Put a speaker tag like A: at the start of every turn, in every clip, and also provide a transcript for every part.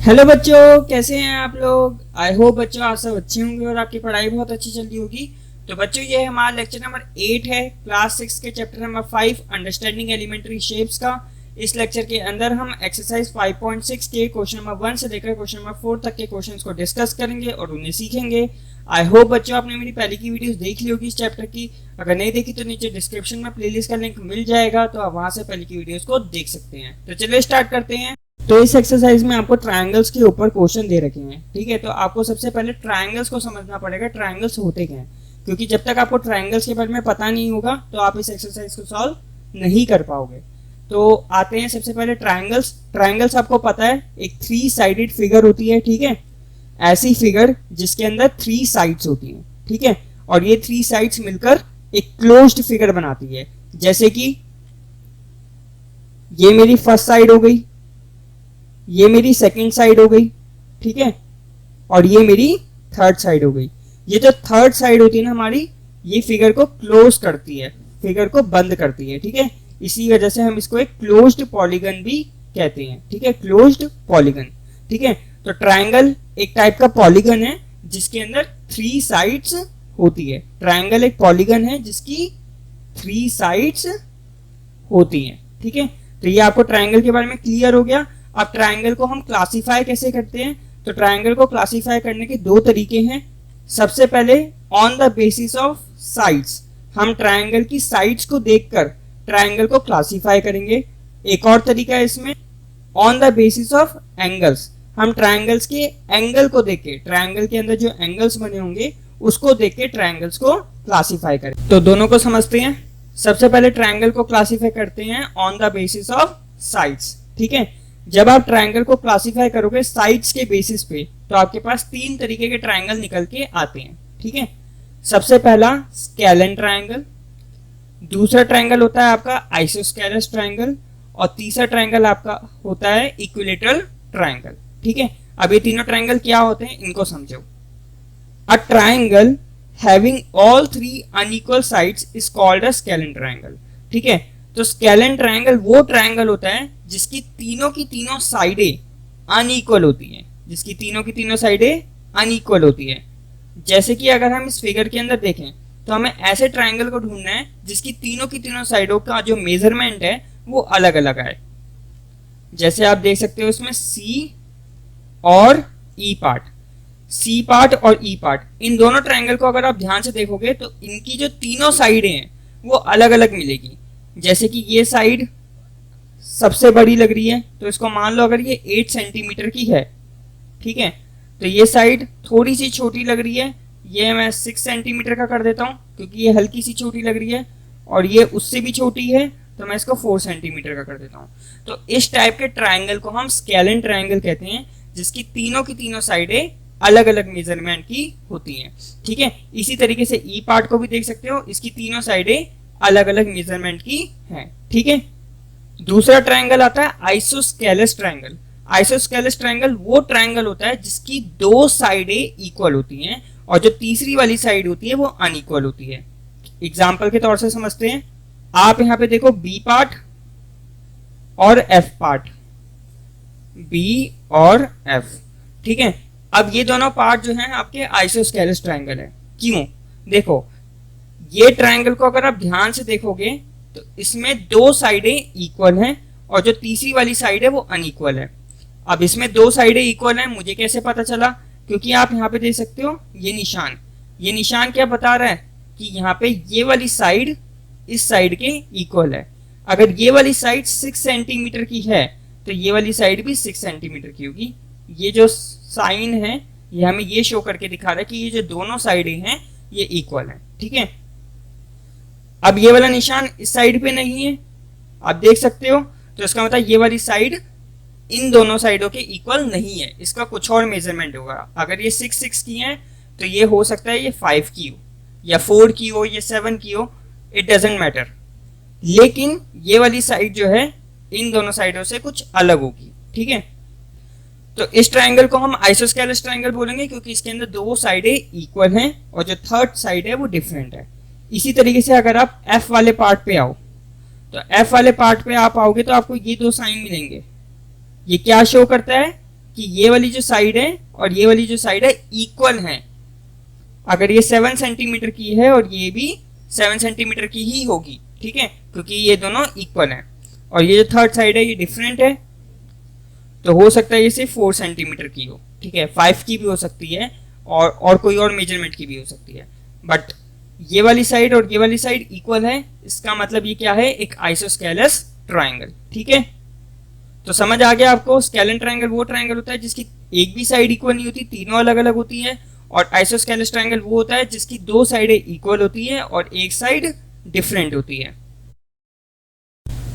A: Hello बच्चों, कैसे हैं आप लोग। आई होप बच्चों आप सब अच्छे होंगे और आपकी पढ़ाई बहुत अच्छी चल रही होगी। तो बच्चों ये हमारा लेक्चर नंबर 8 है क्लास 6 के chapter number 5 understanding elementary shapes का। इस लेक्चर के अंदर हम एक्सरसाइज 5.6 के क्वेश्चन नंबर 1 से लेकर क्वेश्चन नंबर 4 तक के क्वेश्चंस को डिस्कस करेंगे और उन्हें सीखेंगे। आई होप बच्चों आपने मेरी पहले की वीडियोस देख ली होगी इस चैप्टर की। अगर नहीं देखी तो नीचे डिस्क्रिप्शन में प्लेलिस्ट का लिंक मिल जाएगा, तो आप वहां से पहले की वीडियोस को देख सकते हैं। तो चलिए स्टार्ट करते हैं। तो इस एक्सरसाइज में आपको ट्रायंगल्स के ऊपर क्वेश्चन दे रखे हैं, ठीक है। तो आपको सबसे पहले ट्रायंगल्स को समझना पड़ेगा, ट्रायंगल्स होते क्या हैं, क्योंकि जब तक आपको ट्रायंगल्स के बारे में पता नहीं होगा तो आप इस एक्सरसाइज को सॉल्व नहीं कर पाओगे। तो आते हैं सबसे पहले ट्रायंगल्स। ट्रायंगल्स आपको पता है एक 3 साइडेड फिगर होती है, ठीक है। ऐसी फिगर जिसके अंदर 3 साइड्स होती हैं, ठीक है। और ये 3 साइड्स मिलकर एक क्लोज्ड फिगर बनाती है। जैसे कि ये मेरी फर्स्ट साइड हो गई, ये मेरी सेकंड साइड हो गई, ठीक है, और ये मेरी थर्ड साइड हो गई। ये जो थर्ड साइड होती है ना हमारी, ये फिगर को क्लोज करती है, फिगर को बंद करती है, ठीक है। इसी वजह से हम इसको एक क्लोज्ड पॉलीगन भी कहते हैं, ठीक है, क्लोज्ड पॉलीगन, ठीक है। तो ट्रायंगल एक टाइप का पॉलीगन है जिसके अंदर 3 साइड्स होती है। ट्रायंगल एक पॉलीगन है जिसकी 3 साइड्स होती हैं, ठीक है। तो ये आपको ट्रायंगल के बारे में क्लियर हो गया। अब ट्रायंगल को हम क्लासिफाई कैसे करते हैं, तो ट्रायंगल को क्लासिफाई करने के 2 तरीके हैं। सबसे पहले on the basis of sides, हम ट्रायंगल की साइड्स को देखकर ट्रायंगल को क्लासिफाई करेंगे। एक और तरीका है इसमें on the basis of angles, हम ट्रायंगल्स के एंगल को देख के, ट्रायंगल के अंदर जो एंगल्स बने होंगे उसको देख के ट्रायंगल्स को क्लासिफाई करें। तो दोनों को समझते हैं। सबसे पहले ट्रायंगल को क्लासिफाई करते हैं on the basis of sides, ठीक है। जब आप ट्रायंगल को क्लासिफाई करोगे साइड्स के बेसिस पे, तो आपके पास 3 तरीके के ट्रायंगल निकल के आते हैं, ठीक है। सबसे पहला स्केलन ट्रायंगल, दूसरा ट्रायंगल होता है आपका आइसोस्केलस ट्रायंगल, और तीसरा ट्रायंगल आपका होता है इक्विलेटरल ट्रायंगल, ठीक है। अब ये तीनों ट्रायंगल क्या होते हैं इनको समझो। A triangle having all 3 unequal sides is called a scalene triangle, ठीक है। तो स्केलन ट्रायंगल वो ट्रायंगल होता है जिसकी तीनों की तीनों साइडें अनइक्वल होती हैं, जिसकी तीनों की तीनों साइडें अनइक्वल होती है। जैसे कि अगर हम इस फिगर के अंदर देखें तो हमें ऐसे ट्रायंगल को ढूंढना है जिसकी तीनों की तीनों साइडों का जो मेजरमेंट है वो अलग अलग आए। जैसे आप देख सकते हो इसमें सी और ई पार्ट, सी पार्ट और ई पार्ट, इन दोनों ट्रायंगल को अगर आप ध्यान से देखोगे तो इनकी जो तीनों साइडें हैं वो अलग अलग मिलेगी। जैसे कि ये साइड सबसे बड़ी लग रही है, तो इसको मान लो अगर ये 8 सेंटीमीटर की है, ठीक है। तो ये साइड थोड़ी सी छोटी लग रही है, ये मैं 6 सेंटीमीटर का कर देता हूँ क्योंकि ये हल्की सी छोटी लग रही है, और ये उससे भी छोटी है तो मैं इसको 4 सेंटीमीटर का कर देता हूँ। तो इस टाइप के ट्रायंगल को हम स्केलन ट्रायंगल कहते हैं, जिसकी तीनों की तीनों साइडें अलग अलग मेजरमेंट की होती हैं, ठीक है। इसी तरीके से ई पार्ट को भी देख सकते हो, इसकी तीनों साइडें अलग अलग मेजरमेंट की हैं, ठीक है। दूसरा ट्रायंगल आता है आइसोस्केलस ट्रायंगल। आइसोस्केलस ट्रायंगल वो ट्रायंगल होता है जिसकी 2 साइडें इक्वल होती हैं और जो तीसरी वाली साइड होती है वो अनइक्वल होती है। एग्जाम्पल के तौर से समझते हैं। आप यहां पे देखो बी पार्ट और एफ पार्ट, बी और एफ, ठीक है। अब ये दोनों पार्ट जो हैं आपके आइसोस्केलस ट्रायंगल है। क्यों? देखो ये ट्रायंगल को अगर आप ध्यान से देखोगे तो इसमें 2 साइडें इक्वल हैं और जो तीसरी वाली साइड है वो अनइक्वल है। अब इसमें 2 साइडें इक्वल हैं, मुझे कैसे पता चला? क्योंकि आप यहाँ पे देख सकते हो ये निशान क्या बता रहा है कि यहाँ पे ये वाली साइड इस साइड के इक्वल है। अगर ये वाली साइड 6 सेंटीमीटर की है तो ये वाली साइड भी 6 सेंटीमीटर की होगी। ये जो साइन है ये हमें ये शो करके दिखा रहा है कि ये जो दोनों साइडें हैं ये इक्वल है, ठीक है। अब ये वाला निशान इस साइड पे नहीं है, आप देख सकते हो, तो इसका मतलब ये वाली साइड इन दोनों साइडों के इक्वल नहीं है, इसका कुछ और मेजरमेंट होगा। अगर ये 6 की है तो ये हो सकता है ये 5 की हो या 4 की हो या 7 की हो, इट डजेंट मैटर। लेकिन ये वाली साइड जो है इन दोनों साइडों से कुछ अलग होगी, ठीक है। तो इस ट्रायंगल को हम आइसोस्केलस ट्रायंगल बोलेंगे क्योंकि इसके अंदर 2 साइडें इक्वल हैं और जो थर्ड साइड है वो डिफरेंट है। इसी तरीके से अगर आप एफ वाले पार्ट पे आओ तो एफ वाले पार्ट पे आप आओगे तो आपको ये 2 साइन मिलेंगे। ये क्या शो करता है कि ये वाली जो साइड है और ये वाली जो साइड है इक्वल है। अगर ये 7 सेंटीमीटर की है और ये भी 7 सेंटीमीटर की ही होगी, ठीक है, क्योंकि ये दोनों इक्वल हैं। और ये जो थर्ड साइड है ये डिफरेंट है, तो हो सकता है ये सिर्फ 4 सेंटीमीटर की हो, ठीक है, 5 की भी हो सकती है और कोई और मेजरमेंट की भी हो सकती है। बट ये वाली साइड और ये वाली साइड इक्वल है, इसका मतलब ये क्या है, एक आइसोस्केलस ट्राइंगल, ठीक है। तो समझ आ गया आपको, स्केलन ट्राइंगल वो ट्राइंगल होता है जिसकी एक भी साइड इक्वल नहीं होती, तीनों अलग अलग होती है। और आइसोस्केलस ट्राइंगल वो होता है जिसकी 2 साइडें इक्वल होती है और एक साइड डिफरेंट होती है।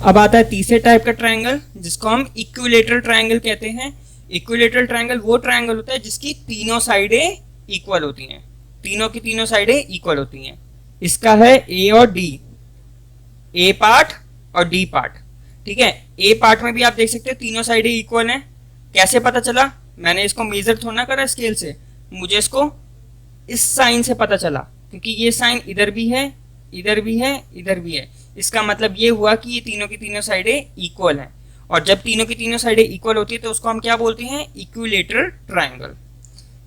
A: अब आता है तीसरे टाइप का ट्राइंगल जिसको हम इक्विलेटरल ट्राइंगल कहते हैं। इक्विलेटरल ट्राइंगल वो ट्राइंगल होता है जिसकी तीनों साइडें इक्वल होती हैं, तीनों की तीनों साइडें इक्वल होती हैं। इसका है ए और डी, ए पार्ट और डी पार्ट, ठीक है। ए पार्ट में भी आप देख सकते हो तीनों साइडें इक्वल हैं। कैसे पता चला, मैंने इसको मेजर थोड़ा ना करा स्केल से, मुझे इसको इस साइन से पता चला, क्योंकि ये साइन इधर भी है, इधर भी है, इधर भी है। इसका मतलब ये हुआ कि ये तीनों की तीनों साइडें इक्वल हैं। और जब तीनों की तीनों साइडें इक्वल होती है तो उसको हम क्या बोलते हैं, इक्विलेटरल ट्राइंगल,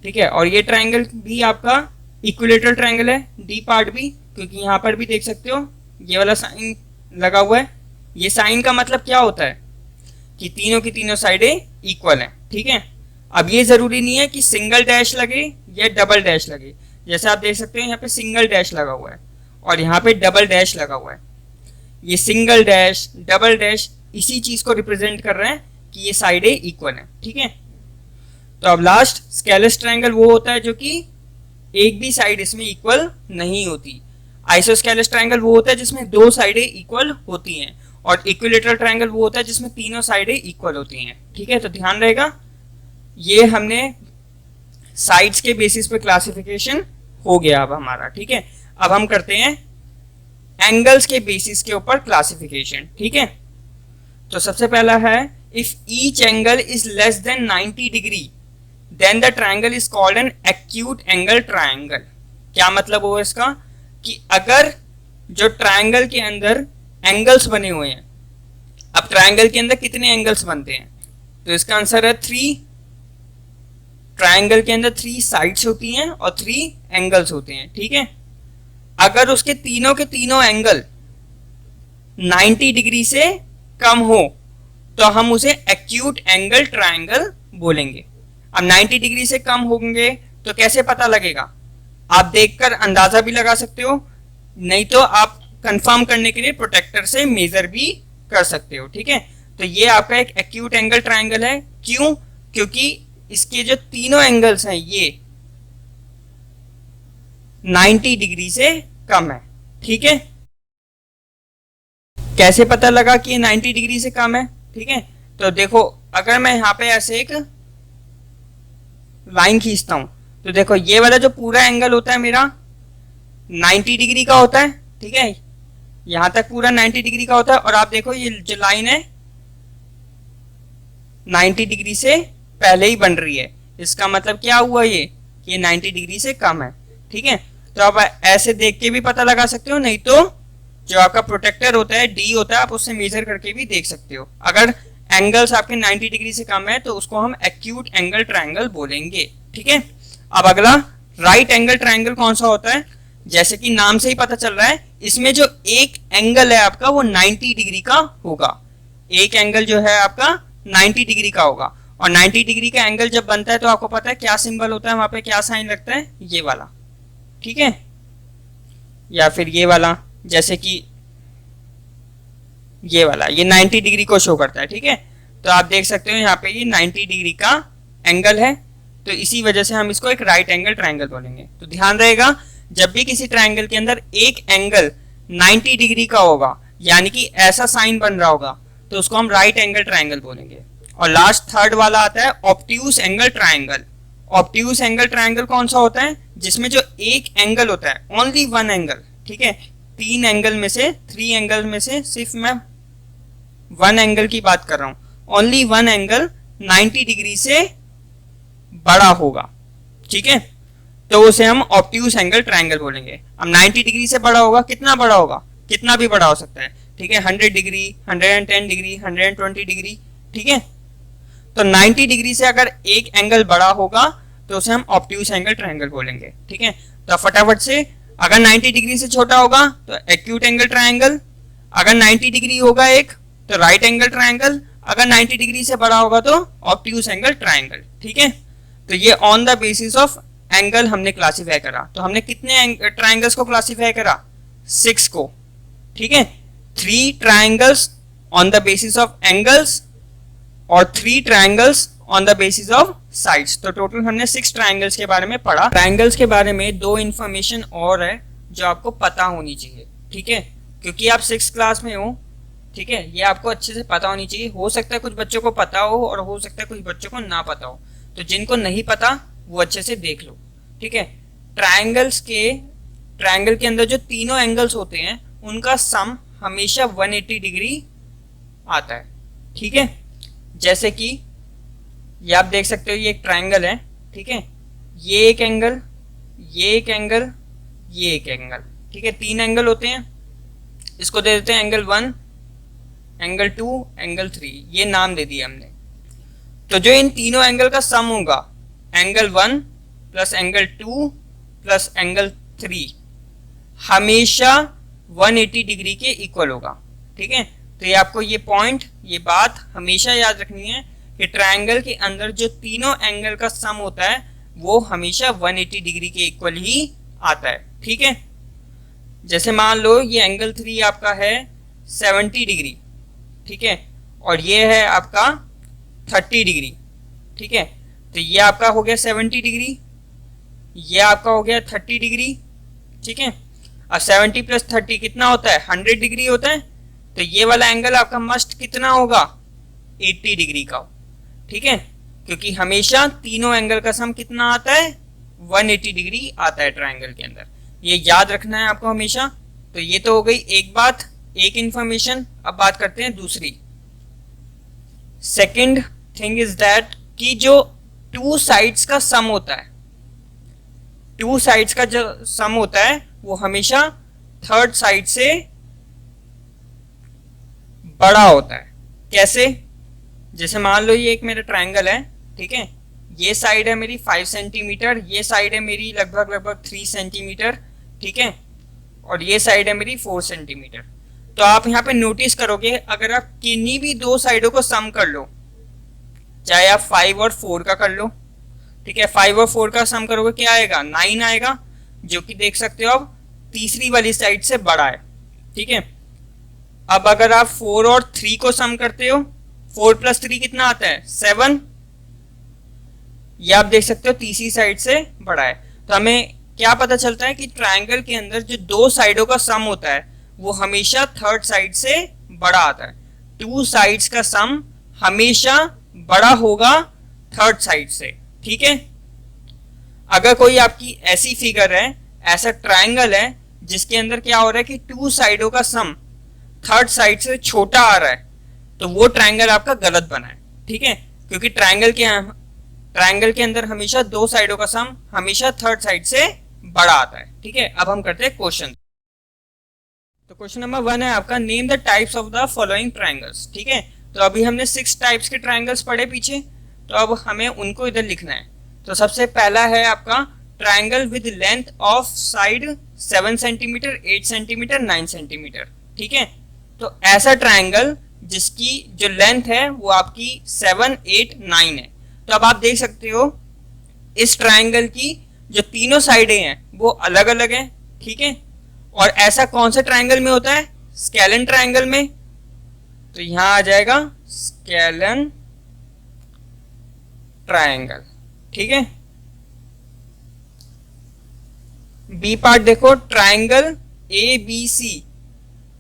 A: ठीक है। और ये ट्राइंगल भी आपका इक्विलेटरल ट्राइंगल है, डी पार्ट भी, क्योंकि यहाँ पर भी देख सकते हो ये वाला साइन लगा हुआ है। ये साइन का मतलब क्या होता है कि तीनों की तीनों साइडें इक्वल हैं, ठीक है। अब ये जरूरी नहीं है कि सिंगल डैश लगे या डबल डैश लगे। जैसे आप देख सकते हैं यहाँ पे सिंगल डैश लगा हुआ है और यहाँ पे डबल डैश लगा हुआ है। ये सिंगल डैश डबल डैश इसी चीज को रिप्रेजेंट कर रहे हैं कि ये साइडें इक्वल हैं, ठीक है। तो अब लास्ट स्केलस ट्राइंगल वो होता है जो कि एक भी साइड इसमें इक्वल नहीं होती। आइसोस्केलस ट्राइंगल वो होता है जिसमें 2 साइडें इक्वल होती हैं। और इक्विलेटरल ट्राइंगल वो होता है जिसमें तीनों साइडें इक्वल होती हैं, ठीक है। तो ध्यान रहेगा, ये हमने साइड्स के बेसिस पे क्लासिफिकेशन हो गया अब हमारा, ठीक है। अब हम करते हैं एंगल्स के बेसिस के ऊपर क्लासिफिकेशन, ठीक है। तो सबसे पहला है, if each angle is less than 90 degree then the triangle is called an acute angle triangle. क्या मतलब हुआ इसका, कि अगर जो ट्राइंगल के अंदर एंगल्स बने हुए हैं, अब ट्राइंगल के अंदर कितने एंगल्स बनते हैं, तो इसका आंसर है 3। ट्राइंगल के अंदर 3 साइड्स होती हैं और 3 एंगल्स होते हैं, ठीक है। अगर उसके तीनों के तीनों एंगल 90 डिग्री से कम हो तो हम उसे एक्यूट एंगल ट्राइंगल बोलेंगे। अब 90 डिग्री से कम होंगे तो कैसे पता लगेगा, आप देखकर अंदाजा भी लगा सकते हो, नहीं तो आप कंफर्म करने के लिए प्रोटेक्टर से मेजर भी कर सकते हो, ठीक है। तो ये आपका एक एक्यूट एंगल ट्राइंगल है। क्यों, क्योंकि इसके जो तीनों एंगल्स हैं ये 90 डिग्री से कम है, ठीक है। कैसे पता लगा कि ये 90 डिग्री से कम है, ठीक है। तो देखो, अगर मैं यहाँ पे ऐसे एक लाइन खींचता हूं तो देखो ये वाला जो पूरा एंगल होता है मेरा 90 डिग्री का होता है, ठीक है। यहां तक पूरा 90 डिग्री का होता है। और आप देखो ये जो लाइन है 90 डिग्री से पहले ही बन रही है, इसका मतलब क्या हुआ ये 90 डिग्री से कम है, ठीक है। तो आप ऐसे देख के भी पता लगा सकते हो, नहीं तो जो आपका प्रोटेक्टर होता है डी होता है, आप उससे मेजर करके भी देख सकते हो। अगर एंगल्स आपके 90 डिग्री से कम है तो उसको हम एक्यूट एंगल ट्राइंगल बोलेंगे, ठीक है। अब अगला राइट एंगल ट्राइंगल कौन सा होता है, जैसे कि नाम से ही पता चल रहा है, इसमें जो एक एंगल है आपका वो 90 डिग्री का होगा। एक एंगल जो है आपका 90 डिग्री का होगा। और 90 डिग्री का एंगल जब बनता है तो आपको पता है क्या सिंबल होता है, वहां पे क्या साइन लगता है, ये वाला, ठीक है, या फिर ये वाला, जैसे कि ये वाला, ये 90 डिग्री को शो करता है, ठीक है। तो आप देख सकते हो यहाँ पे ये 90 डिग्री का एंगल है, तो इसी वजह से हम इसको एक राइट एंगल ट्राइंगल बोलेंगे। तो ध्यान रहेगा, जब भी किसी ट्राइंगल के अंदर एक एंगल 90 डिग्री का होगा, यानी कि ऐसा साइन बन रहा होगा, तो उसको हम राइट एंगल ट्राइंगल बोलेंगे। और लास्ट थर्ड वाला आता है obtuse angle triangle. Obtuse angle triangle कौन सा होता है, जिसमें जो एक एंगल होता है, ओनली वन एंगल, ठीक है। 3 एंगल में से, 3 एंगल में से सिर्फ मैं 1 एंगल की बात कर रहा हूं। ओनली 1 एंगल 90 डिग्री से बड़ा होगा, ठीक है, तो उसे हम ऑब्ट्यूज एंगल ट्राइंगल बोलेंगे। अब 90 डिग्री से बड़ा होगा, कितना बड़ा होगा, कितना भी बड़ा हो सकता है, ठीक है, 100 डिग्री, 110 डिग्री, 120 डिग्री, ठीक है। तो 90 डिग्री से अगर एक एंगल बड़ा होगा तो उसे हम ऑब्ट्यूज एंगल ट्रायंगल बोलेंगे, ठीक है। तो फटाफट से, अगर 90 डिग्री से छोटा होगा तो एक्यूट एंगल ट्रायंगल, अगर 90 डिग्री होगा एक तो राइट एंगल ट्रायंगल, अगर 90 डिग्री से बड़ा होगा तो ऑब्ट्यूज एंगल ट्रायंगल, ठीक है। तो ये on the basis of angle हमने क्लासीफाई करा। तो हमने कितने ट्रायंगल्स को क्लासीफाई करा? 6 को, ठीक है। 3 triangles on the basis of angles और 3 triangles on the basis of sides. तो टोटल हमने 6 ट्रायंगल्स के बारे में पढ़ा। ट्रायंगल्स के बारे में 2 इंफॉर्मेशन और है जो आपको पता होनी चाहिए, ठीक है, क्योंकि आप 6th क्लास में हो, ठीक है। ये आपको अच्छे से पता होनी चाहिए। हो सकता है कुछ बच्चों को पता हो और हो सकता है कुछ बच्चों को ना पता हो, तो जिनको नहीं पता वो अच्छे से देख लो, ठीक है। ट्रायंगल के अंदर जो तीनों एंगल्स होते हैं उनका सम हमेशा 180 डिग्री आता है, ठीक है। जैसे कि ये आप देख सकते हो, ये एक ट्रायंगल है, ठीक है। ये एक एंगल, ये एक एंगल, ये एक एंगल, ठीक है। 3 एंगल होते हैं। इसको दे देते हैं एंगल 1, एंगल 2, एंगल 3, ये नाम दे दिया हमने। तो जो इन तीनों एंगल का सम होगा, angle 1 plus angle 2 plus angle 3, हमेशा 180 डिग्री के इक्वल होगा, ठीक है। तो ये आपको ये पॉइंट, ये बात हमेशा याद रखनी है कि ट्रायंगल के अंदर जो तीनों एंगल का सम होता है वो हमेशा 180 डिग्री के इक्वल ही आता है, ठीक है। जैसे मान लो ये एंगल 3 आपका है 70 डिग्री, ठीक है, और ये है आपका 30 डिग्री, ठीक है। तो ये आपका हो गया 70 डिग्री, ये आपका हो गया 30 डिग्री, ठीक है। अब 70 प्लस 30 कितना होता है? 100 डिग्री होता है। तो ये वाला एंगल आपका मस्ट कितना होगा? 80 डिग्री का, ठीक है, क्योंकि हमेशा तीनों एंगल का सम कितना आता है? 180 डिग्री आता है ट्रायंगल के अंदर। ये याद रखना है आपको हमेशा। तो ये तो हो गई एक बात, एक इंफॉर्मेशन। अब बात करते हैं दूसरी। सेकंड थिंग इज दैट कि जो 2 साइड्स का सम होता है, 2 साइड्स का जो सम होता है वो हमेशा थर्ड साइड से बड़ा होता है। कैसे? जैसे मान लो ये एक मेरा ट्रायंगल है, ठीक है, ये साइड है मेरी 5 सेंटीमीटर, ये साइड है मेरी लगभग 3 सेंटीमीटर, ठीक है, और ये साइड है मेरी 4 सेंटीमीटर। तो आप यहाँ पे नोटिस करोगे, अगर आप किन्हीं भी 2 साइडों को सम कर लो, चाहे आप 5 और 4 का कर लो, ठीक है, 5 और 4 का सम करोगे क्या आएगा? 9 आएगा, जो कि देख सकते हो आप तीसरी वाली साइड से बड़ा है, ठीक है। अब अगर आप 4 और 3 को सम करते हो, 4 प्लस 3 कितना आता है? 7, ये आप देख सकते हो तीसरी साइड से बड़ा है। तो हमें क्या पता चलता है कि ट्रायंगल के अंदर जो 2 साइडों का सम होता है वो हमेशा थर्ड साइड से बड़ा आता है। 2 साइड्स का सम हमेशा बड़ा होगा थर्ड साइड से, ठीक है। अगर कोई आपकी ऐसी फिगर है, ऐसा ट्रायंगल है जिसके अंदर क्या हो रहा है कि 2 साइडों का सम थर्ड साइड से छोटा आ रहा है, तो वो ट्रायंगल आपका गलत बना है, ठीक है, क्योंकि ट्रायंगल के अंदर हमेशा 2 साइडों का सम हमेशा थर्ड साइड से बड़ा आता है, ठीक है। अब हम करते हैं क्वेश्चन। तो क्वेश्चन नंबर 1 है आपका, name the types of the following triangles, ठीक है। तो अभी हमने 6 टाइप्स के ट्रायंगल्स पढ़े पीछे, तो अब हमें उनको इधर लिखना है। तो सबसे पहला है आपका triangle with length of side 7 centimetre, 8 centimetre, 9 centimetre, ठीक है। तो ऐसा ट्रायंगल जिसकी जो लेंथ है वो आपकी 7, 8, 9 है। तो अब आप देख सकते हो इस ट्रायंगल की जो तीनों साइडें हैं वो अलग अलग हैं, ठीक है। और ऐसा कौन से ट्रायंगल में होता है? स्केलन ट्रायंगल में। तो यहां आ जाएगा स्केलन ट्रायंगल, ठीक है। बी पार्ट देखो, triangle A B C,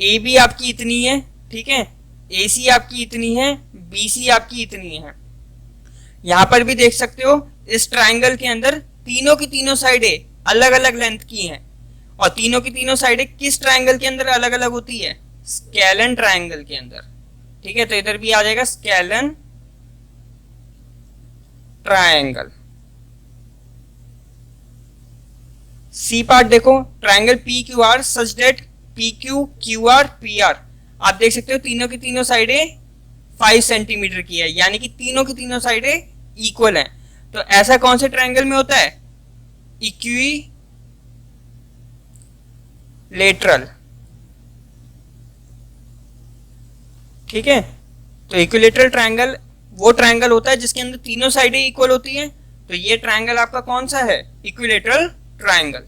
A: A B आपकी इतनी है, ठीक है, ए सी आपकी इतनी है, बी सी आपकी इतनी है। यहां पर भी देख सकते हो इस ट्रायंगल के अंदर तीनों की तीनों साइडें अलग अलग लेंथ की हैं, और तीनों की तीनों साइडें किस ट्रायंगल के अंदर अलग अलग होती है? स्केलन ट्रायंगल के अंदर, ठीक है। तो इधर भी आ जाएगा स्केलन ट्रायंगल। सी पार्ट देखो, triangle P Q R such that P Q, Q R, P R, आप देख सकते हो तीनों की तीनों साइडें 5 सेंटीमीटर की है, यानी कि तीनों की तीनों साइडें इक्वल हैं। तो ऐसा कौन से ट्रायंगल में होता है? इक्विलेटरल। ठीक है, तो इक्विलेटरल ट्रायंगल वो ट्रायंगल होता है जिसके अंदर तीनों साइडें इक्वल होती हैं। तो ये ट्रायंगल आपका कौन सा है? Equilateral triangle.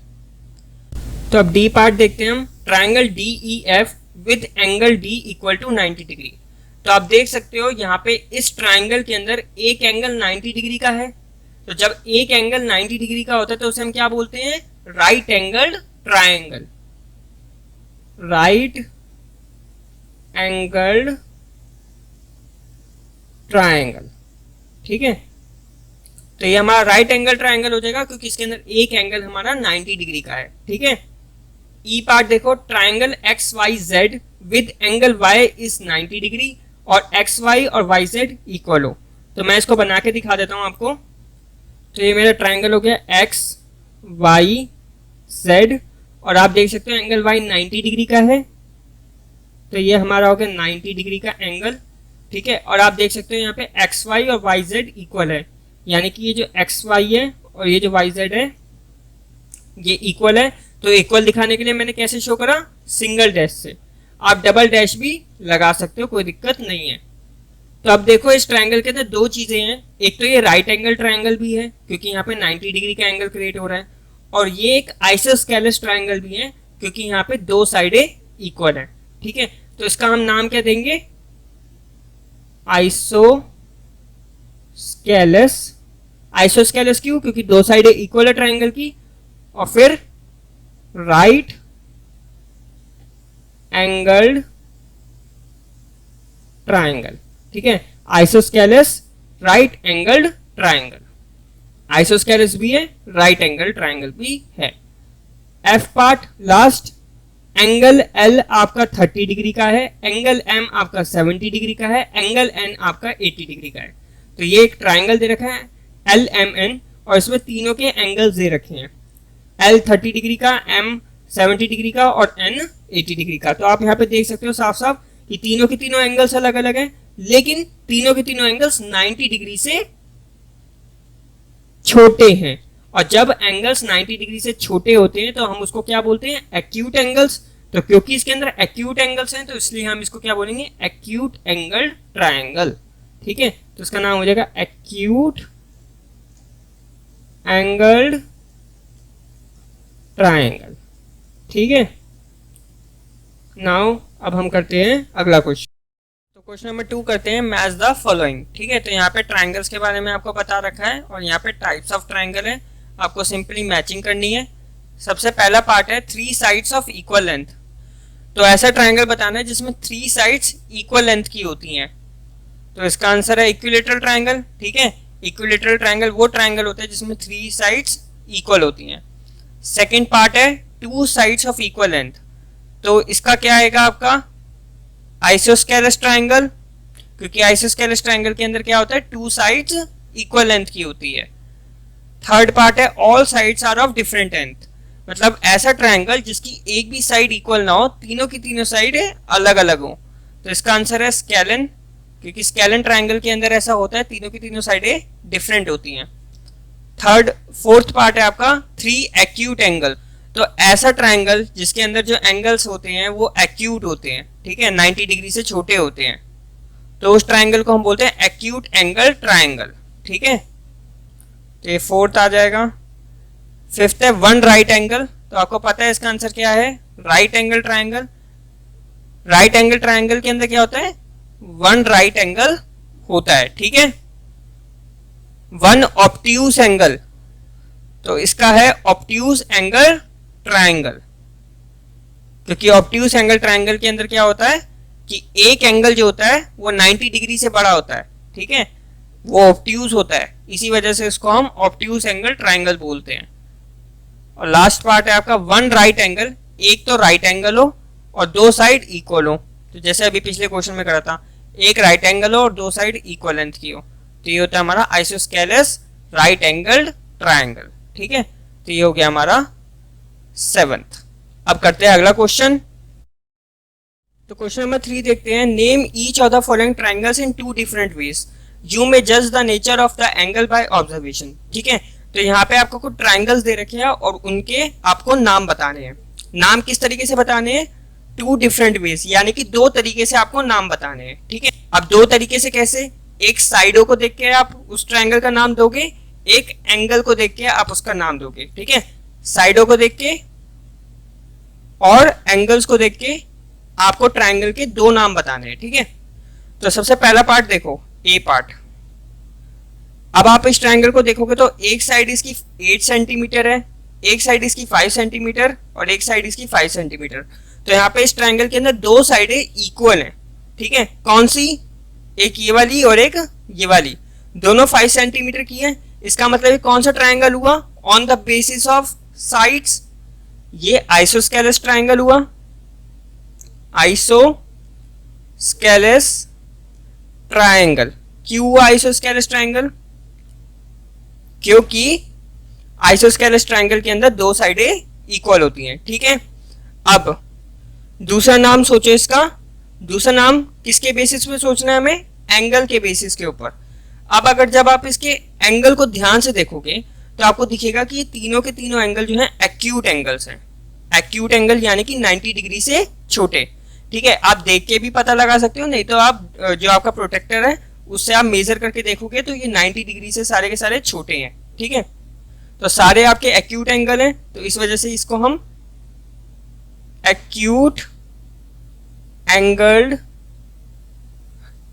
A: तो अब डी पार्ट देखते हैं हम। Triangle D E F with angle D equal to 90 degree. तो आप देख सकते हो यहाँ पे इस ट्रायंगल के अंदर एक एंगल 90 डिग्री का है। तो जब एक एंगल 90 डिग्री का होता है तो उसे हम क्या बोलते हैं? Right angled triangle. Right angled triangle. ठीक है, तो ये हमारा राइट एंगल ट्रायंगल हो जाएगा क्योंकि इसके अंदर एक एंगल हमारा 90 डिग्री का है। ठीक है, ई पार्ट देखो। Triangle X Y Z with angle Y is 90 degree और एक्स वाई और वाई जेड इक्वल हो। तो मैं इसको बना के दिखा देता हूं आपको। तो ये मेरा ट्रायंगल हो गया एक्स वाई जेड और आप देख सकते हो एंगल वाई 90 डिग्री का है। तो ये हमारा हो गया 90 डिग्री का एंगल। ठीक है, और आप देख सकते हो यहाँ पे एक्स वाई और वाई जेड इक्वल है, यानी कि ये जो एक्स वाई है और ये जो वाई जेड है ये इक्वल है। तो इक्वल दिखाने के लिए मैंने कैसे शो करा? सिंगल डैश से। आप डबल डैश भी लगा सकते हो, कोई दिक्कत नहीं है। तो अब देखो इस ट्रायंगल के अंदर दो चीजें हैं। एक तो ये राइट एंगल ट्रायंगल भी है क्योंकि यहाँ पे 90 डिग्री का एंगल क्रिएट हो रहा है, और ये एक आइसोस्केलस ट्रायंगल भी है क्योंकि यहाँ पे दो साइडें इक्वल है। ठीक है, तो इसका हम नाम क्या देंगे? आइसोस्केलस। आइसोस्केलस क्यों? क्योंकि दो साइडें इक्वल है ट्रायंगल की। और फिर राइट एंगल्ड ट्रायंगल। ठीक है, isosceles right angled triangle. Isosceles भी है, राइट एंगल ट्रायंगल भी है। F part last. Angle L आपका 30 डिग्री का है, एंगल एम आपका 70 डिग्री का है, एंगल एन आपका 80 डिग्री का है। तो ये एक ट्रायंगल दे रखा है एल एम एन और इसमें तीनों के एंगल्स दे रखे हैं। एल 30 डिग्री का, एम 70 डिग्री का और एन 80 डिग्री का। तो आप यहाँ पे देख सकते हो साफ साफ कि तीनों के तीनों एंगल्स अलग अलग हैं, लेकिन तीनों के तीनों एंगल्स 90 डिग्री से छोटे हैं। और जब एंगल्स 90 डिग्री से छोटे होते हैं तो हम उसको क्या बोलते हैं? Acute angles. तो क्योंकि इसके अंदर एक्यूट एंगल्स हैं तो इसलिए हम इसको क्या बोलेंगे? Acute angle triangle. ठीक है, तो इसका नाम हो जाएगा एक्यूट एंगल्ड ट्रायंगल। ठीक है, नाउ अब हम करते हैं अगला क्वेश्चन। तो क्वेश्चन नंबर 2 करते हैं, मैच द फॉलोइंग। ठीक है, तो यहाँ पे ट्रायंगल्स के बारे में आपको बता रखा है और यहाँ पे टाइप्स ऑफ ट्रायंगल है, आपको सिंपली मैचिंग करनी है। सबसे पहला पार्ट है 3 साइड्स ऑफ इक्वल लेंथ। तो ऐसा ट्रायंगल बताना है जिसमें 3 साइड्स इक्वल लेंथ की होती हैं। तो इसका आंसर है इक्विलेटरल ट्रायंगल। ठीक है, इक्विलेटरल ट्रायंगल वो ट्रायंगल होता है जिसमें 3 साइड्स इक्वल होती हैं। सेकेंड पार्ट है 2 साइड्स ऑफ इक्वल लेंथ। तो इसका क्या आएगा आपका? आइसोस्केलस ट्रायंगल, क्योंकि आइसोस्केलस ट्रायंगल के अंदर क्या होता है? 2 साइड्स इक्वल लेंथ की होती है। थर्ड पार्ट है all sides are of different length, मतलब ऐसा ट्रायंगल जिसकी एक भी साइड इक्वल ना हो, तीनों की तीनों साइड अलग अलग हो। तो इसका आंसर है स्केलन, क्योंकि स्केलन ट्रायंगल के अंदर ऐसा होता है, तीनों की तीनों साइडें डिफरेंट होती हैं। फोर्थ पार्ट है आपका 3 एक्यूट एंगल। तो ऐसा ट्रायंगल जिसके अंदर जो एंगल्स होते हैं वो एक्यूट होते हैं। ठीक है, 90 डिग्री से छोटे होते हैं, तो उस ट्रायंगल को हम बोलते हैं एक्यूट एंगल ट्रायंगल। ठीक है, तो ये फोर्थ आ जाएगा। फिफ्थ है 1 राइट एंगल। तो आपको पता है इसका आंसर क्या है? Right angle triangle. Right angle triangle के अंदर क्या होता है? 1 राइट एंगल होता है। ठीक है, 1 ऑब्ट्यूज एंगल। तो इसका है ऑब्ट्यूज एंगल ट्रायंगल, क्योंकि ऑब्ट्यूज एंगल ट्रायंगल के अंदर क्या होता है कि एक एंगल जो होता है वो 90 डिग्री से बड़ा होता है। ठीक है, वो ऑब्ट्यूज होता है, इसी वजह से इसको हम ऑब्ट्यूज एंगल ट्रायंगल बोलते हैं। और लास्ट पार्ट है आपका 1 राइट एंगल। एक तो राइट एंगल हो और 2 साइड इक्वल हो। तो जैसे अभी पिछले क्वेश्चन में करा था, एक राइट एंगल हो और 2 साइड इक्वल लेंथ की हो। तो ये होता है हमारा आइसोस्केलस राइट एंगल ट्रायंगल। ठीक है, तो ये हो गया हमारा 7th। अब करते हैं अगला क्वेश्चन। तो क्वेश्चन नंबर 3 देखते हैं, name each of the following triangles in two different ways, you may जज the nature of the angle by observation. ठीक है, तो यहाँ पे आपको कुछ ट्रायंगल्स दे रखे हैं और उनके आपको नाम बताने हैं। नाम किस तरीके से बताने हैं? टू डिफरेंट वेज, यानी कि दो तरीके से आपको नाम बताने हैं। ठीक है, अब दो तरीके से कैसे? एक साइडों को देख के आप उस ट्रायंगल का नाम दोगे, एक एंगल को देख के आप उसका नाम दोगे। ठीक है, साइडों को देख के और एंगल्स को देख के आपको ट्रायंगल के दो नाम बताने हैं। ठीक है, तो सबसे पहला पार्ट देखो, ए पार्ट। अब आप इस ट्रायंगल को देखोगे तो एक साइड इसकी 8 सेंटीमीटर है, एक साइड इसकी 5 सेंटीमीटर और एक साइड इसकी 5 सेंटीमीटर। तो यहाँ पे इस ट्रायंगल के अंदर दो साइडें इक्वल हैं। ठीक है, कौन सी? एक ये वाली और एक ये वाली, दोनों 5 सेंटीमीटर की है। इसका मतलब ये कौन सा ट्रायंगल हुआ? On the basis of sides ये आइसोस्केलेस ट्रायंगल हुआ। Isosceles triangle. क्यों हुआ आइसोस्केलेस ट्रायंगल? क्योंकि आइसोस्केलेस ट्रायंगल के अंदर दो साइडें इक्वल होती हैं। ठीक है, अब दूसरा नाम सोचो इसका। दूसरा नाम किसके बेसिस पे सोचना है हमें? एंगल के बेसिस के ऊपर। अब अगर जब आप इसके एंगल को ध्यान से देखोगे तो आपको दिखेगा कि ये तीनों के तीनों एंगल जो हैं एक्यूट एंगल्स हैं। एक्यूट एंगल यानी कि 90 डिग्री से छोटे। ठीक है, आप देख के भी पता लगा सकते हो, नहीं तो आप जो आपका प्रोटेक्टर है उससे आप मेजर करके देखोगे तो ये 90 डिग्री से सारे के सारे छोटे हैं। ठीक है, तो सारे आपके एक्यूट एंगल हैं, तो इस वजह से इसको हम एक्यूट एंगल्ड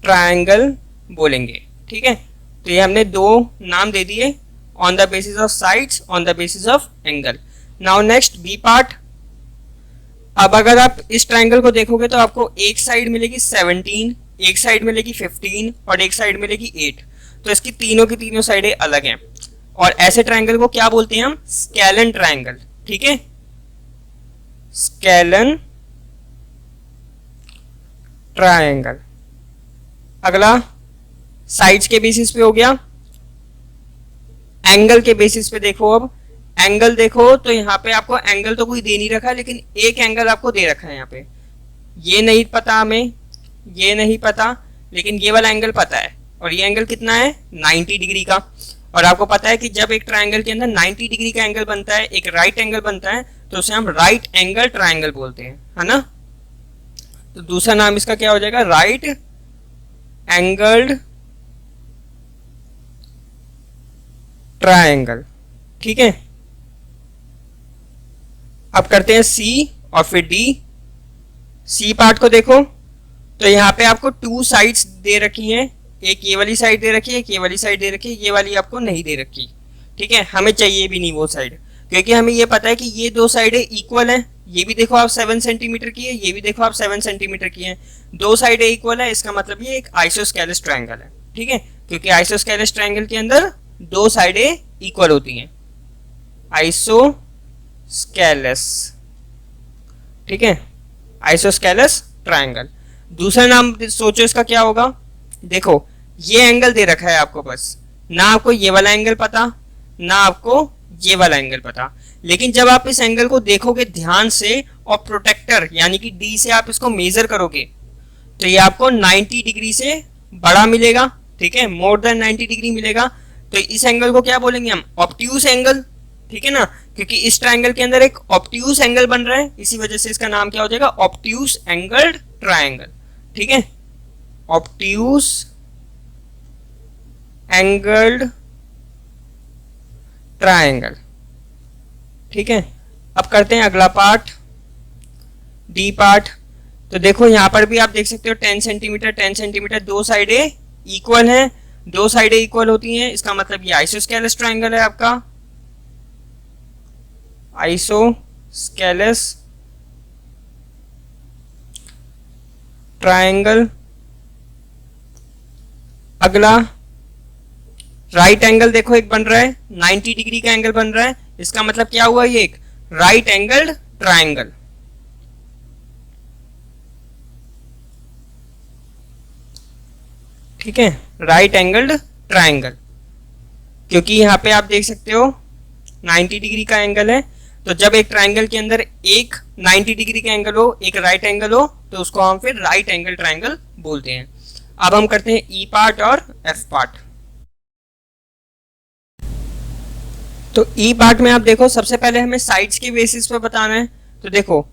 A: ट्रायंगल बोलेंगे। ठीक है, तो ये हमने दो नाम दे दिए, on the basis of sides, on the basis of angle. Now next B part. अब अगर आप इस ट्रायंगल को देखोगे तो आपको एक साइड मिलेगी 17, एक साइड मिलेगी 15 और एक साइड मिलेगी 8। तो इसकी तीनों की तीनों साइडें अलग हैं और ऐसे ट्रायंगल को क्या बोलते हैं हम? Scalene triangle. ठीक है, स्केलन ट्रायंगल। अगला साइड्स के बेसिस पे हो गया। एंगल के बेसिस पे देखो, अब एंगल देखो तो यहाँ पे आपको एंगल तो कोई दे नहीं रखा, लेकिन एक एंगल आपको दे रखा है यहाँ पे। ये नहीं पता हमें, ये नहीं पता, लेकिन ये वाला एंगल पता है। और ये एंगल कितना है? 90 डिग्री का। और आपको पता है कि जब एक ट्रायंगल के अंदर 90 डिग्री का एंगल बनता है, एक राइट एंगल बनता है, तो उसे हम राइट एंगल ट्रायंगल बोलते हैं, है ना। तो दूसरा नाम इसका क्या हो जाएगा? Right angled triangle. ठीक है, अब करते हैं सी और फिर डी। सी पार्ट को देखो तो यहाँ पे आपको टू साइड्स दे रखी हैं, एक ये वाली साइड दे रखी है, एक ये वाली साइड दे रखी है, ये वाली आपको नहीं दे रखी। ठीक है, हमें चाहिए भी नहीं वो साइड, क्योंकि हमें ये पता है कि ये दो साइडें इक्वल हैं। ये भी देखो आप 7 सेंटीमीटर की है, ये भी देखो आप 7 सेंटीमीटर की है, दो साइडें इक्वल है। इसका मतलब ये एक आइसोस्केलेस ट्रायंगल है। ठीक है, क्योंकि आइसोस्केलेस ट्रायंगल के अंदर दो साइडें इक्वल होती हैं, आइसोस्केलेस। ठीक है, आइसोस्केलेस ट्रायंगल। दूसरा नाम सोचो इसका क्या होगा? देखो ये एंगल दे रखा है आपको, बस ना आपको ये वाला एंगल पता, ना आपको ये वाला एंगल पता। लेकिन जब आप इस एंगल को देखोगे ध्यान से और प्रोटेक्टर यानी कि डी से आप इसको मेजर करोगे तो ये आपको 90 डिग्री से बड़ा मिलेगा। ठीक है, मोर देन 90 डिग्री मिलेगा। तो इस एंगल को क्या बोलेंगे हम? Obtuse angle. ठीक है ना, क्योंकि इस ट्रायंगल के अंदर एक ऑब्ट्यूस एंगल बन रहा है, इसी वजह से इसका नाम क्या हो जाएगा? Obtuse angled triangle. ठीक है, ऑब्ट्यूस एंगल्ड ट्रायंगल। ठीक है, अब करते हैं अगला पार्ट, डी पार्ट। तो देखो यहां पर भी आप देख सकते हो 10 सेंटीमीटर 10 सेंटीमीटर, दो साइडें इक्वल हैं। दो साइडें इक्वल होती हैं, इसका मतलब ये आइसोस्केलेस ट्रायंगल है आपका, आइसोस्केलेस ट्रायंगल। अगला राइट एंगल देखो एक बन रहा है, 90 डिग्री का एंगल बन रहा है, इसका मतलब क्या हुआ? ये एक राइट एंगल्ड ट्रायंगल। ठीक है, राइट एंगल्ड ट्रायंगल, क्योंकि यहाँ पे आप देख सकते हो 90 डिग्री का एंगल है, तो जब एक ट्राइंगल के अंदर एक 90 डिग्री का एंगल हो, एक राइट एंगल हो, तो उसको हम फिर राइट एंगल ट्राइंगल बोलते हैं। अब हम करते हैं ई पार्ट और एफ पार्ट। तो ई पार्ट में आप देखो, सबसे पहले हमें साइड्स के बेसिस पे बताना है। तो देखो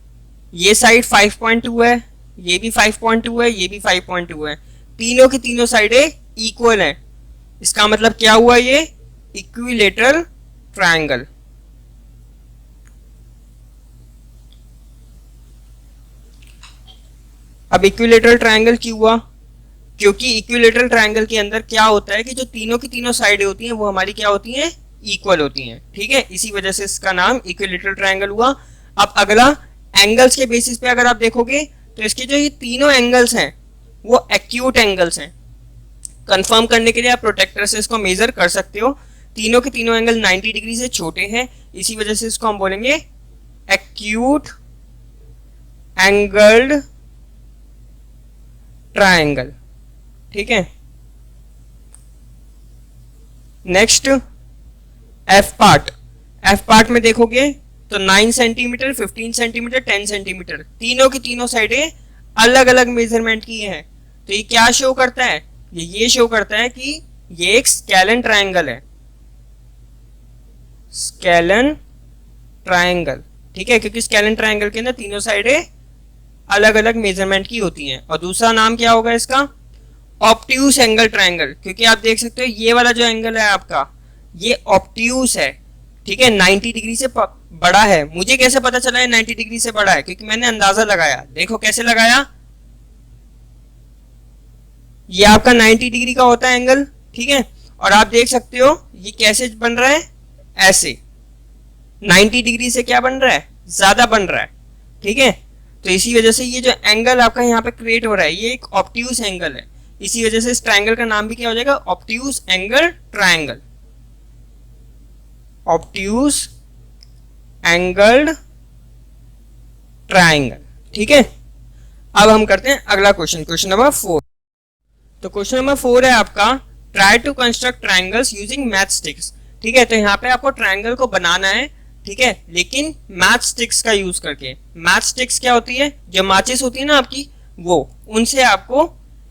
A: ये साइड 5.2 है, ये भी 5.2 है, ये भी 5.2 है, तीनों की तीनों साइडें इक्वल हैं। इसका मतलब क्या हुआ, ये इक्विलेटरल ट्रायंगल। अब इक्विलेटरल ट्रायंगल क्यों हुआ? क्योंकि इक्विलेटरल ट्रायंगल के अंदर क्या होता है कि जो तीनों की तीनों साइडें होती हैं वो हमारी क्या होती हैं, इक्वल होती हैं। ठीक है, इसी वजह से इसका नाम इक्विलेटरल ट्रायंगल हुआ। अब अगला एंगल्स के बेसिस पे अगर आप देखोगे तो इसके जो ये तीनों एंगल्स हैं वो एक्यूट एंगल्स हैं। कंफर्म करने के लिए आप प्रोटेक्टर से इसको मेजर कर सकते हो। तीनों के तीनों एंगल 90 डिग्री से छोटे हैं, इसी वजह से इसको हम बोलेंगे एक्यूट एंगल्ड ट्रायंगल। ठीक है, next F part. F part में देखोगे तो 9 सेंटीमीटर, 15 सेंटीमीटर, 10 सेंटीमीटर, तीनों की तीनों साइडें अलग अलग मेजरमेंट की हैं। तो ये क्या शो करता है, ये शो करता है कि ये एक स्केलन ट्रायंगल है, स्केलन ट्रायंगल। ठीक है, क्योंकि स्केलन ट्रायंगल के अंदर तीनों साइडें अलग अलग मेजरमेंट की होती हैं। और दूसरा नाम क्या होगा इसका, ऑब्ट्यूस एंगल ट्रायंगल, क्योंकि आप देख सकते हो ये वाला जो एंगल है आपका ये ऑब्ट्यूस है। ठीक है, 90 डिग्री से बड़ा है। मुझे कैसे पता चला है 90 डिग्री से बड़ा है? क्योंकि मैंने अंदाजा लगाया। देखो कैसे लगाया, ये आपका 90 डिग्री का होता है एंगल। ठीक है, और आप देख सकते हो ये कैसे बन रहा है, ऐसे 90 डिग्री से क्या बन रहा है, ज्यादा बन रहा है। ठीक है, तो इसी वजह से ये जो एंगल आपका यहाँ पे क्रिएट हो रहा है ये एक ऑब्ट्यूस एंगल है। इसी वजह से इस ट्रायंगल का नाम भी क्या हो जाएगा, obtuse angle triangle, obtuse angled triangle. ठीक है, अब हम करते हैं अगला क्वेश्चन, क्वेश्चन नंबर 4। तो क्वेश्चन नंबर 4 है आपका, try to construct triangles using match sticks. ठीक है, तो यहाँ पे आपको ट्रायंगल को बनाना है। ठीक है, लेकिन मैच स्टिक्स का यूज करके। मैच स्टिक्स क्या होती है, जो माचिस होती है ना आपकी, वो उनसे आपको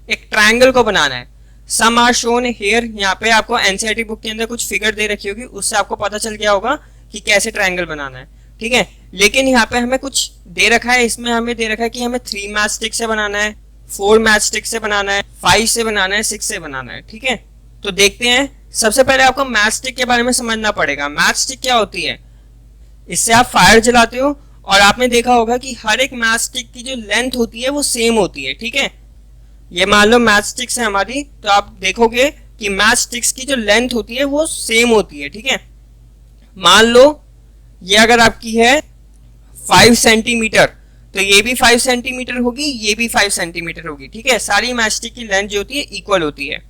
A: एक ट्रायंगल को बनाना है। Some are shown here. यहाँ पे आपको एनसीईआरटी बुक के अंदर कुछ फिगर दे रखी होगी, उससे आपको पता चल गया होगा कि कैसे ट्रायंगल बनाना है। ठीक है, लेकिन यहाँ पे हमें कुछ दे रखा है, इसमें हमें दे रखा है कि हमें 3 मैच स्टिक से बनाना है, 4 मैच स्टिक से बनाना है, 5 से बनाना है, 6 से बनाना है। ठीक है, तो देखते हैं। सबसे पहले आपको मैच स्टिक के बारे में समझना पड़ेगा। मैच स्टिक क्या होती है, इससे आप फायर जलाते हो और आपने देखा होगा कि हर एक मैच स्टिक की जो लेंथ होती है वो सेम होती है। ठीक है, ये मान लो मैच स्टिक्स है हमारी, तो आप देखोगे कि मैच स्टिक्स की जो लेंथ होती है वो सेम होती है। ठीक है, मान लो ये अगर आपकी है 5 सेंटीमीटर, तो ये भी 5 सेंटीमीटर होगी, ये भी 5 सेंटीमीटर होगी। ठीक है, सारी मैच स्टिक की लेंथ जो होती है इक्वल होती है।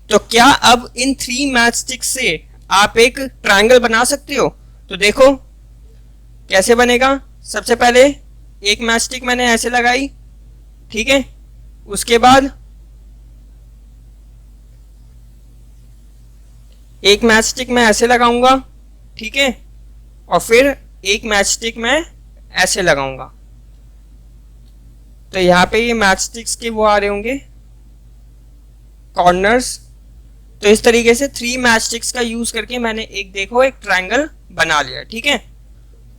A: तो क्या अब इन 3 मैच स्टिक से आप एक ट्रायंगल बना सकते हो? तो देखो कैसे बनेगा। सबसे पहले एक मैच स्टिक मैंने ऐसे लगाई। ठीक है, उसके बाद एक मैच स्टिक मैं ऐसे लगाऊंगा। ठीक है, और फिर एक मैच स्टिक मैं ऐसे लगाऊंगा। तो यहाँ पे ये मैच स्टिक्स के वो आ रहे होंगे कॉर्नर्स। तो इस तरीके से 3 मैच स्टिक्स का यूज करके मैंने एक देखो एक ट्रायंगल बना लिया। ठीक है,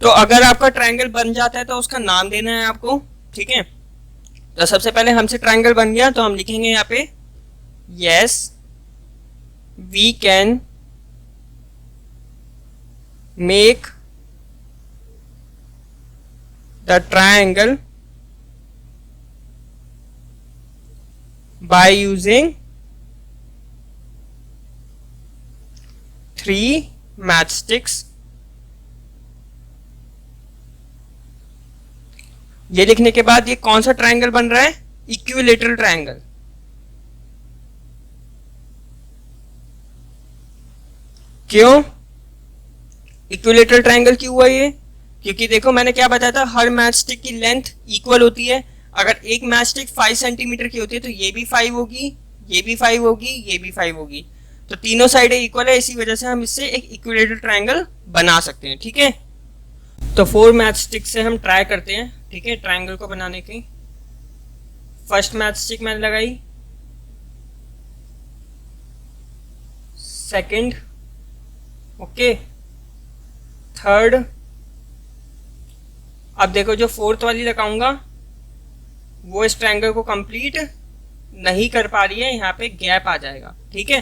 A: तो अगर आपका ट्रायंगल बन जाता है तो उसका नाम देना है आपको। ठीक है, तो सबसे पहले हमसे ट्रायंगल बन गया तो हम लिखेंगे यहाँ पे yes we can make the triangle by using 3 matchsticks। ये लिखने के बाद ये कौन सा ट्रायंगल बन रहा है, इक्विलेटरल ट्रायंगल। क्यों इक्विलेटरल ट्रायंगल क्यों हुआ ये? क्योंकि देखो मैंने क्या बताया था, हर मैच स्टिक की लेंथ इक्वल होती है। अगर एक मैच स्टिक 5 सेंटीमीटर की होती है तो ये भी 5 होगी, ये भी 5 होगी, ये भी 5 होगी। तो तीनों साइडें इक्वल है, इसी वजह से हम इससे एक इक्विलेटरल ट्रायंगल बना सकते हैं। ठीक है, तो 4 मैच स्टिक से हम ट्राई करते हैं, ठीक है, ट्रायंगल को बनाने की। फर्स्ट मैच स्टिक मैंने लगाई, सेकंड, ओके, थर्ड। अब देखो जो फोर्थ वाली लगाऊंगा वो इस ट्रायंगल को कंप्लीट नहीं कर पा रही है, यहाँ पे गैप आ जाएगा, ठीक है,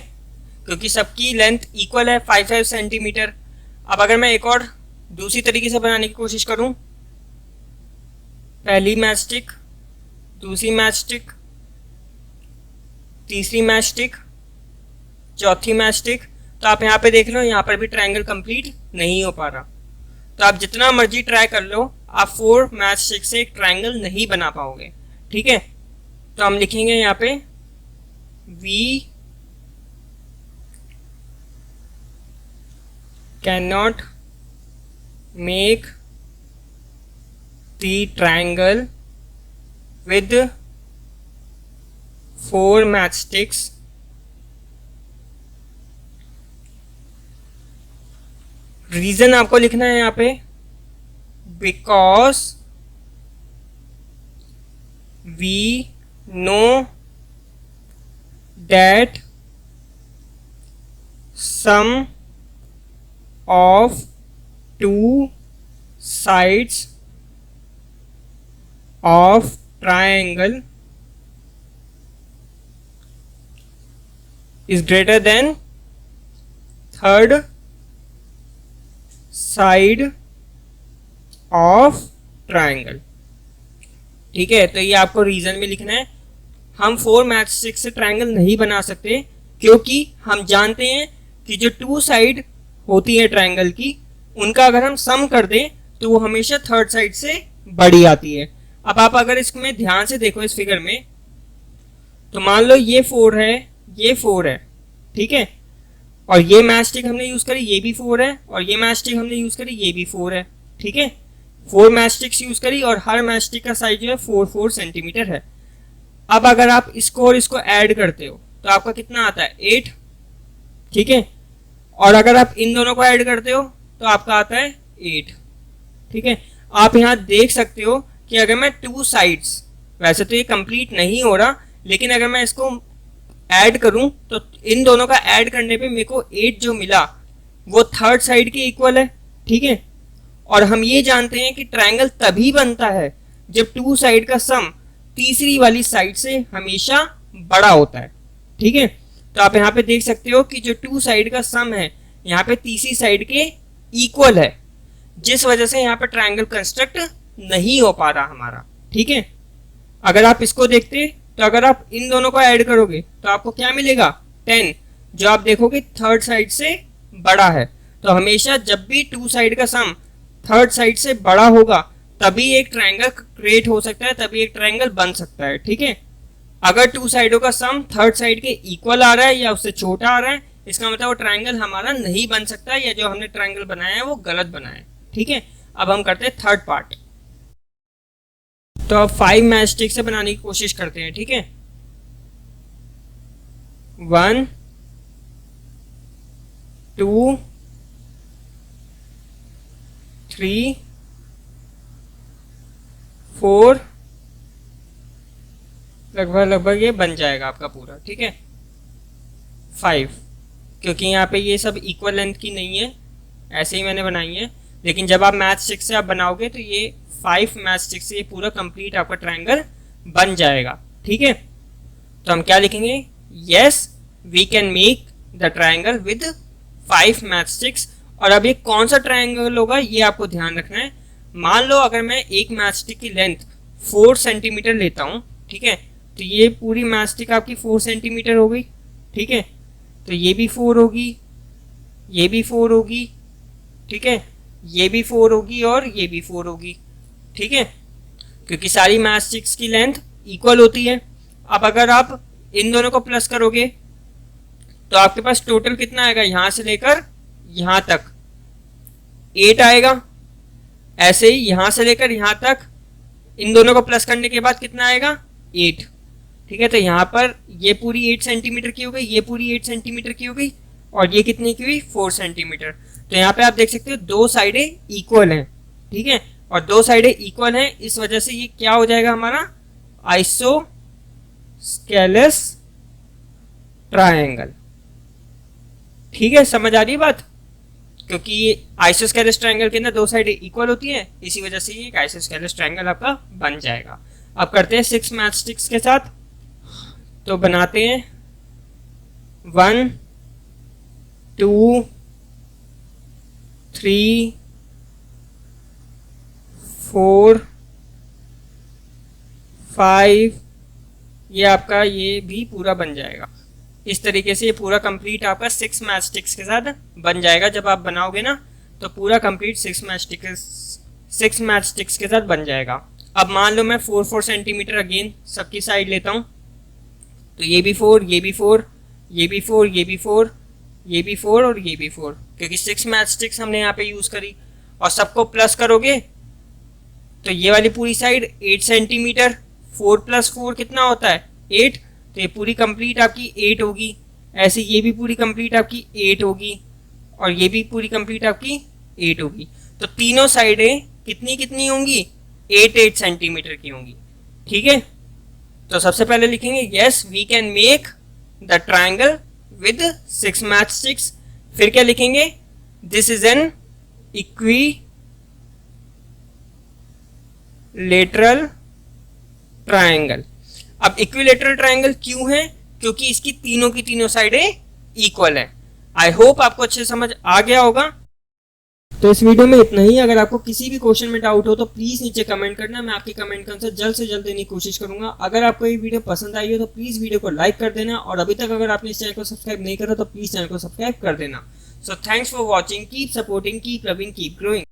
A: क्योंकि सबकी लेंथ इक्वल है 5 सेंटीमीटर। अब अगर मैं एक और दूसरी तरीके से बनाने की कोशिश करूं, पहली मैच स्टिक, दूसरी मैच स्टिक, तीसरी मैच स्टिक, चौथी मैच स्टिक, तो आप यहाँ पे देख लो यहाँ पर भी ट्रायंगल कंप्लीट नहीं हो पा रहा। तो आप जितना मर्जी ट्राई कर लो, आप 4 मैच स्टिक से एक ट्रायंगल नहीं बना पाओगे, ठीक है। तो हम लिखेंगे यहाँ पे we can not make the triangle with 4 match sticks reason आपको लिखना है यहाँ पे, because we know that sum of 2 sides of triangle is greater than third side of triangle, ठीक है। तो ये आपको रीजन में लिखना है। हम 4 मैच स्टिक से ट्रायंगल नहीं बना सकते क्योंकि हम जानते हैं कि जो 2 साइड होती है ट्रायंगल की, उनका अगर हम सम कर दें तो वो हमेशा थर्ड साइड से बड़ी आती है। अब आप अगर इसमें ध्यान से देखो इस फिगर में, तो मान लो ये 4 है, ये 4 है, ठीक है, और ये मैच स्टिक हमने यूज करी, ये भी 4 है, और ये मैच स्टिक हमने यूज करी, ये भी 4 है, ठीक है। 4 मैच स्टिक्स यूज करी और हर मैच स्टिक का साइज जो है 4 सेंटीमीटर है। अब अगर आप इसको और इसको ऐड करते हो तो आपका कितना आता है, 8, ठीक है, और अगर आप इन दोनों को ऐड करते हो तो आपका आता है 8, ठीक है। आप यहाँ देख सकते हो कि अगर मैं 2 साइड्स, वैसे तो ये कंप्लीट नहीं हो रहा, लेकिन अगर मैं इसको ऐड करूं तो इन दोनों का ऐड करने पे मेरे को 8 जो मिला वो थर्ड साइड के इक्वल है, ठीक है। और हम ये जानते हैं कि ट्रायंगल तभी बनता है जब 2 साइड का सम तीसरी वाली साइड से हमेशा बड़ा होता है, ठीक है। तो आप यहाँ पे देख सकते हो कि जो 2 साइड का सम है यहाँ पे तीसरी साइड के इक्वल है, जिस वजह से यहाँ पे ट्रायंगल कंस्ट्रक्ट नहीं हो पा रहा हमारा, ठीक है। अगर आप इसको देखते तो अगर आप इन दोनों को ऐड करोगे तो आपको क्या मिलेगा, 10, जो आप देखोगे थर्ड साइड से बड़ा है। तो हमेशा जब भी 2 साइड का सम थर्ड साइड से बड़ा होगा तभी एक ट्रायंगल क्रिएट हो सकता है, तभी एक ट्रायंगल बन सकता है, ठीक है। अगर 2 साइडों का सम थर्ड साइड के इक्वल आ रहा है या उससे छोटा आ रहा है, इसका मतलब वो ट्रायंगल हमारा नहीं बन सकता, या जो हमने ट्रायंगल बनाया है वो गलत बनाया है, ठीक है। अब हम करते हैं थर्ड पार्ट। तो अब 5 मैच स्टिक से बनाने की कोशिश करते हैं, ठीक है। 1 2 3 4, लगभग ये बन जाएगा आपका पूरा, ठीक है। 5, क्योंकि यहाँ पे ये सब इक्वल लेंथ की नहीं है, ऐसे ही मैंने बनाई है, लेकिन जब आप मैच स्टिक से आप बनाओगे तो ये 5 मैच स्टिक से ये पूरा कंप्लीट आपका ट्रायंगल बन जाएगा, ठीक है। तो हम क्या लिखेंगे, yes we can make the triangle with 5 match sticks. और अब ये कौन सा ट्रायंगल होगा ये आपको ध्यान रखना है। मान लो अगर मैं एक मैच स्टिक की लेंथ 4 सेंटीमीटर लेता हूँ, ठीक है, तो ये पूरी मैच स्टिक आपकी 4 सेंटीमीटर हो गई, ठीक है। तो ये भी 4 होगी, ये भी 4 होगी, ठीक है, ये भी 4 होगी और ये भी 4 होगी, ठीक है, क्योंकि सारी मैच स्टिक्स की लेंथ इक्वल होती है। अब अगर आप इन दोनों को प्लस करोगे तो आपके पास टोटल कितना आएगा, यहां से लेकर यहां तक 8 आएगा। ऐसे ही यहां से लेकर यहां तक इन दोनों को प्लस करने के बाद कितना आएगा, 8, ठीक है। तो यहाँ पर ये पूरी 8 सेंटीमीटर की हो गई, ये पूरी 8 सेंटीमीटर की हो गई, और ये कितनी की हुई, 4 सेंटीमीटर। तो यहाँ पे आप देख सकते हो 2 साइडें इक्वल हैं, ठीक है, और दो साइडें इक्वल हैं, इस वजह से ये क्या हो जाएगा हमारा आइसोस्केलेस ट्रायंगल। ठीक है, समझ आ रही है बात? क्योंकि ये आइसोस्केलेस ट्रायंगल के अंदर दो साइडें इक्वल होती हैं, इसी वजह से ये एक आइसोस्केलेस ट्रायंगल आपका बन जाएगा। अब करते हैं 6 मैचस्टिक्स के साथ, तो बनाते हैं 1 2 3 4 5, ये आपका ये भी पूरा बन जाएगा। इस तरीके से ये पूरा कंप्लीट आपका 6 मैचस्टिक्स के साथ बन जाएगा। जब आप बनाओगे ना तो पूरा कंप्लीट 6 मैचस्टिक्स के साथ बन जाएगा। अब मान लो मैं 4 सेंटीमीटर अगेन सबकी साइड लेता हूँ, तो ये भी 4, ये भी 4, ये भी 4, ये भी 4, ये भी 4 और ये भी 4, क्योंकि 6 मैचस्टिक्स हमने यहाँ पे यूज करी। और सबको प्लस करोगे तो ये वाली पूरी साइड 8 सेंटीमीटर, 4 + 4 कितना होता है 8, तो ये पूरी कंप्लीट आपकी 8 होगी। ऐसे ये भी पूरी कंप्लीट आपकी 8 होगी और ये भी पूरी कंप्लीट आपकी 8 होगी। तो तीनों साइडें कितनी कितनी होंगी, 8 सेंटीमीटर की होंगी। ठीक है, तो सबसे पहले लिखेंगे yes we can make the triangle with 6 matchsticks. फिर क्या लिखेंगे, this is an equilateral triangle. अब इक्विलेटरल ट्रायंगल क्यों है, क्योंकि इसकी तीनों की तीनों साइडें इक्वल है। आई होप आपको अच्छे समझ आ गया होगा। तो इस वीडियो में इतना ही। अगर आपको किसी भी क्वेश्चन में डाउट हो तो प्लीज नीचे कमेंट करना, मैं आपके कमेंट का आंसर जल्द से जल्द देने की कोशिश करूंगा। अगर आपको ये वीडियो पसंद आई हो तो प्लीज वीडियो को लाइक कर देना, और अभी तक अगर आपने इस चैनल को सब्सक्राइब नहीं करा तो प्लीज चैनल को सब्सक्राइब कर देना। So thanks for watching, keep supporting, keep loving, keep growing.